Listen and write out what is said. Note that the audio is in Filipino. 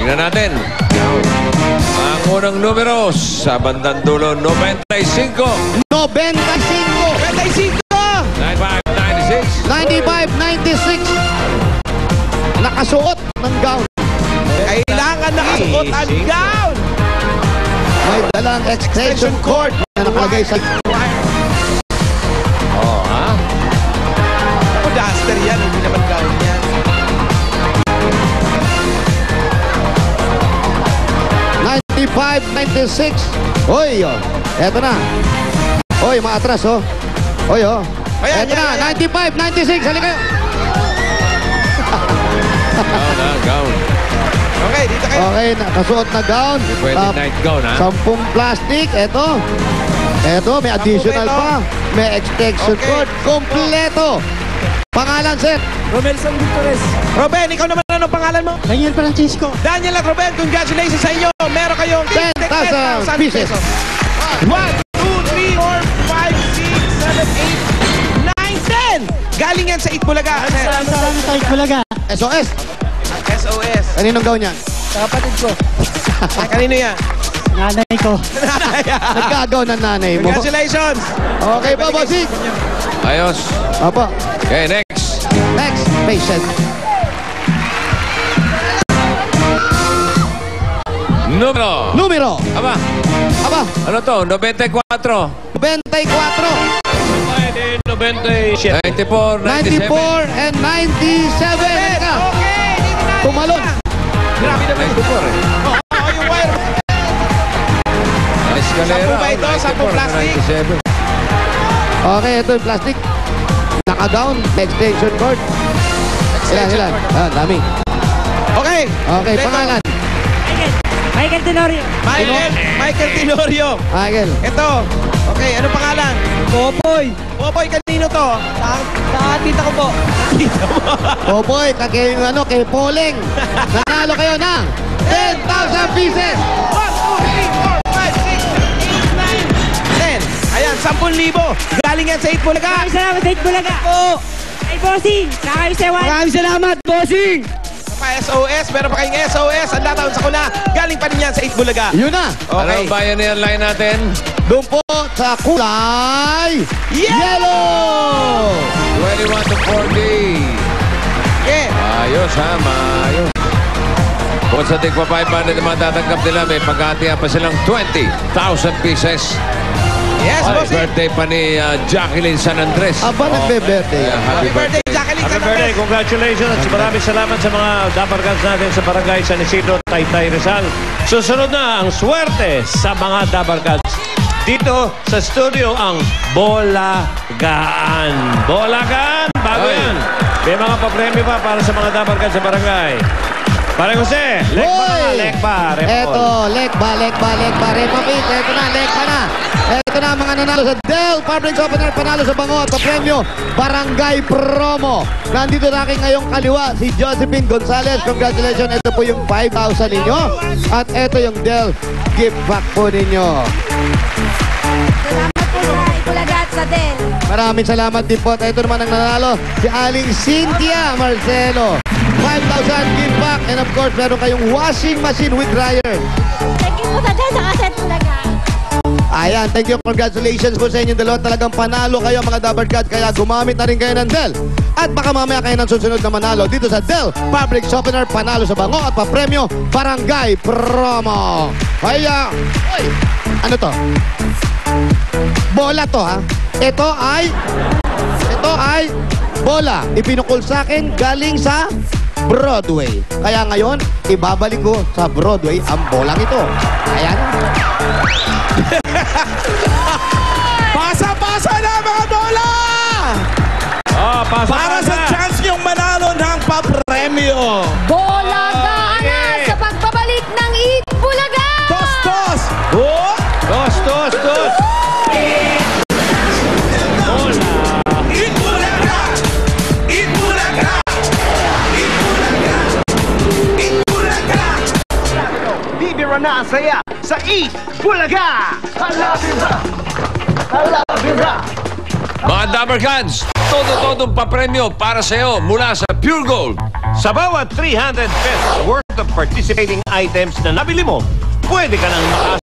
Tingnan natin. Ang unang numero sa bandang dulo, 95. 95! 95, 96. 95, 96. Nakasuot ng gown. Kailangan nakasuot ang gown. May dalang extension cord na nakalagay sa... Oh, ha? Ako, duster yan. Hindi naman gown yan. 95, 96. Hoy, oh. Eto na. Hoy, maatras, oh. Hoy, oh. Ayan, Eto na, 95, 96. Halika kayo. Gown, ha? Gown. Okay, dito kayo. Okay, nakasuot na gown. Hindi pwede night gown, ha? 10 plastic. Eto. Eto, may additional pa. May extension cord. Kompleto. Pangalan, sir? Romel San Victores. Robin, ikaw naman anong pangalan mo? Daniel Francisco. Daniel at Robin, congratulations sa inyo. Meron kayong 10,000 pieces. 1, 2, 3, 4, 5, 6, 7, 8, 9, 10! Galing yan sa Itbulaga. Saan tayo Bulaga? SOS. SOS. Kaninong gown yan? Kapatid ko. Ay, kanino yan? Nanay ko. Nagkagaw ng nanay mo. Congratulations! Okay po, bossing. Ayos. Opo. Okay, next. Next, patient. Numero. Aba, Aba, ano to? 94. 94. Pwede, 97. 94, 97. 94 and 97. Halika. Okay, dito na. Tumalon. Grabe naman. 94 eh. Oo, yung wire. Escalera. Sampu ba ito? 94, Sampu plastic? 97. Okay, ito yung plastic. Naka-gown, extension cord. Ilan? Ah, dami. Okay. Okay, Leto. pangalan. Michael Tenorio. Michael Tenorio. Michael. Ito. Okay, ano pangalan? Popoy. Popoy, kanino to? Sa tita ko po. Oh boy, kay Poleng. Nanalo kayo ng 10,000 pieces. 1, 2, 3, 4, 5, 6, 7, 8, 9, 10. Ayan, 10,000. Galing yan sa Itbulaga. Maraming salamat sa Bulaga. Po. Ay, bossing. Nakayusewan. Maraming salamat, bossing. Pa SOS, meron pa kayong SOS. Ang lataon sa kuna. Galing pa rin yan sa Itbulaga. Yun na. Okay. Ano bayan yan line natin? Doon po sa kulay yellow. 21 to 40. Okay. Ayos ha, maayos. Kung sa tigpa 500 na matatanggap nila, may pagkatihan pa silang 20,000 pieces. Yes, Ay, bossing. birthday pa ni Jacqueline San Andres. Aba, nagbe-birthday. Yeah, Happy birthday, Jacqueline. Happy birthday, congratulations at maraming salamat sa mga Dabarkans natin sa Barangay San Isidro, Taytay, Rizal. Susunod na ang swerte sa mga Dabarkans. Dito sa studio ang Bolagaan. Bolagaan, bago Ay. yan. May mga papremyo pa para sa mga Dabarkans sa barangay. Pare Jose, lekba na, lekba. Eto, lekba. Repapit, eto na, lekba na. Eto na mga nanalo sa Del Fabrics Opener, panalo sa bango at papremyo, Barangay Promo. Nandito na aking ngayong kaliwa, si Josephine Gonzalez. Congratulations, ito po yung 5,000 ninyo. At ito yung Del gift back po ninyo. Salamat po sa Itbulaga at sa Del. Maraming salamat din po. At ito naman ang nanalo, si Aling Cynthia Marcelo. 5,000 gift back. And of course, meron kayong washing machine with dryer. Thank you po sa Del sa Itbulaga. Ayan, thank you. Congratulations po sa inyong dalawa. Talagang panalo kayo mga Dabarkad. Kaya gumamit na rin kayo ng Del. At baka mamaya kayo ng susunod na manalo dito sa Del Fabrics Opener. Panalo sa bango at papremyo, Barangay Promo. Kaya, ano to? Bola to ha. Ito ay bola. Ipinukol sa akin galing sa Broadway. Kaya ngayon, ibabalik ko sa Broadway ang bolang ito. Ayan. Pasa-pasa na mga bola! Para sa chance niyong manalo ng papremyo. Bolagaan na sa pagbabalik ng Itbulaga! Tos! Oh! Dos. Itbulaga! Bibira na ang saya sa Itbulaga! Halabira! Mga Dabarkans, todo-todong papremyo para sa iyo mula sa Pure Gold. Sa bawat 300 pesos worth of participating items na nabili mo, pwede ka nang makaasa